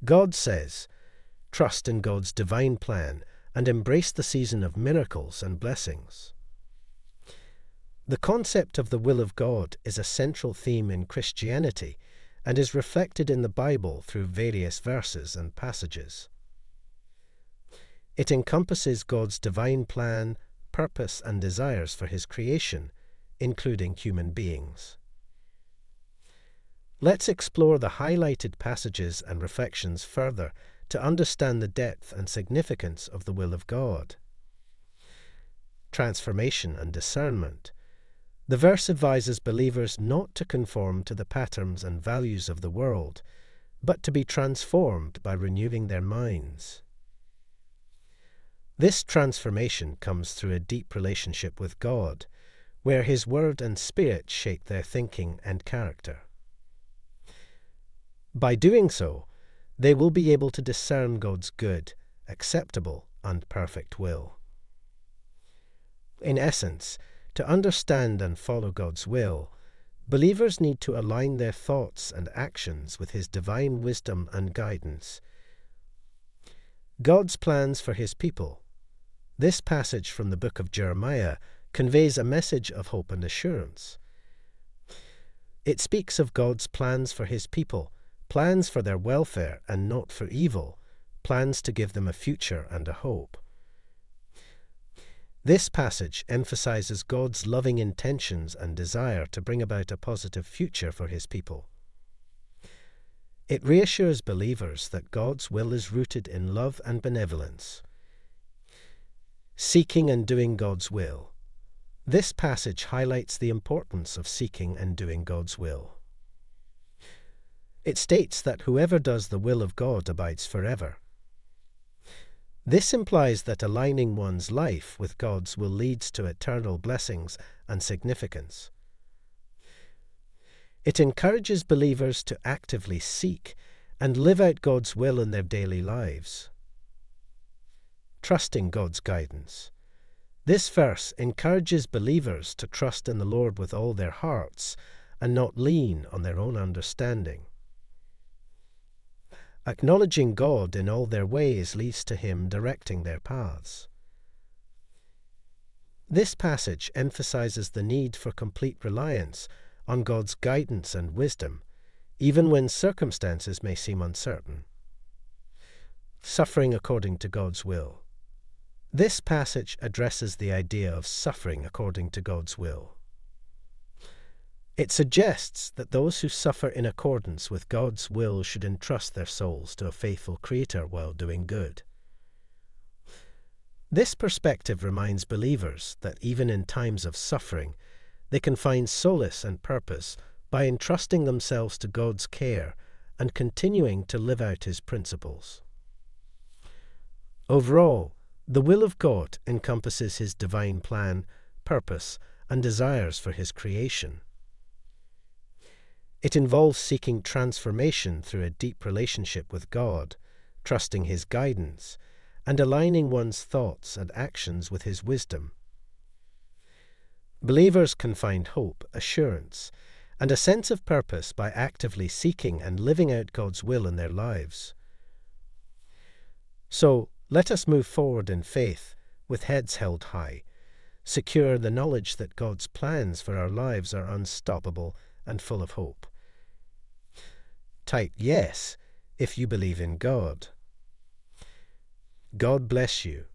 God says, trust in God's divine plan and embrace the season of miracles and blessings. The concept of the will of God is a central theme in Christianity and is reflected in the Bible through various verses and passages. It encompasses God's divine plan, purpose, and desires for His creation, including human beings. Let's explore the highlighted passages and reflections further to understand the depth and significance of the will of God. Transformation and discernment. The verse advises believers not to conform to the patterns and values of the world, but to be transformed by renewing their minds. This transformation comes through a deep relationship with God, where His Word and Spirit shape their thinking and character. By doing so, they will be able to discern God's good, acceptable, and perfect will. In essence, to understand and follow God's will, believers need to align their thoughts and actions with His divine wisdom and guidance. God's plans for His people. This passage from the book of Jeremiah conveys a message of hope and assurance. It speaks of God's plans for His people, plans for their welfare and not for evil, plans to give them a future and a hope. This passage emphasizes God's loving intentions and desire to bring about a positive future for His people. It reassures believers that God's will is rooted in love and benevolence. Seeking and doing God's will. This passage highlights the importance of seeking and doing God's will. It states that whoever does the will of God abides forever. This implies that aligning one's life with God's will leads to eternal blessings and significance. It encourages believers to actively seek and live out God's will in their daily lives. Trusting God's guidance. This verse encourages believers to trust in the Lord with all their hearts and not lean on their own understanding. Acknowledging God in all their ways leads to Him directing their paths. This passage emphasizes the need for complete reliance on God's guidance and wisdom, even when circumstances may seem uncertain. Suffering according to God's will. This passage addresses the idea of suffering according to God's will. It suggests that those who suffer in accordance with God's will should entrust their souls to a faithful Creator while doing good. This perspective reminds believers that even in times of suffering, they can find solace and purpose by entrusting themselves to God's care and continuing to live out His principles. Overall, the will of God encompasses His divine plan, purpose, and desires for His creation. It involves seeking transformation through a deep relationship with God, trusting His guidance, and aligning one's thoughts and actions with His wisdom. Believers can find hope, assurance, and a sense of purpose by actively seeking and living out God's will in their lives. So, let us move forward in faith, with heads held high, secure in the knowledge that God's plans for our lives are unstoppable and full of hope. Type yes if you believe in God. God bless you.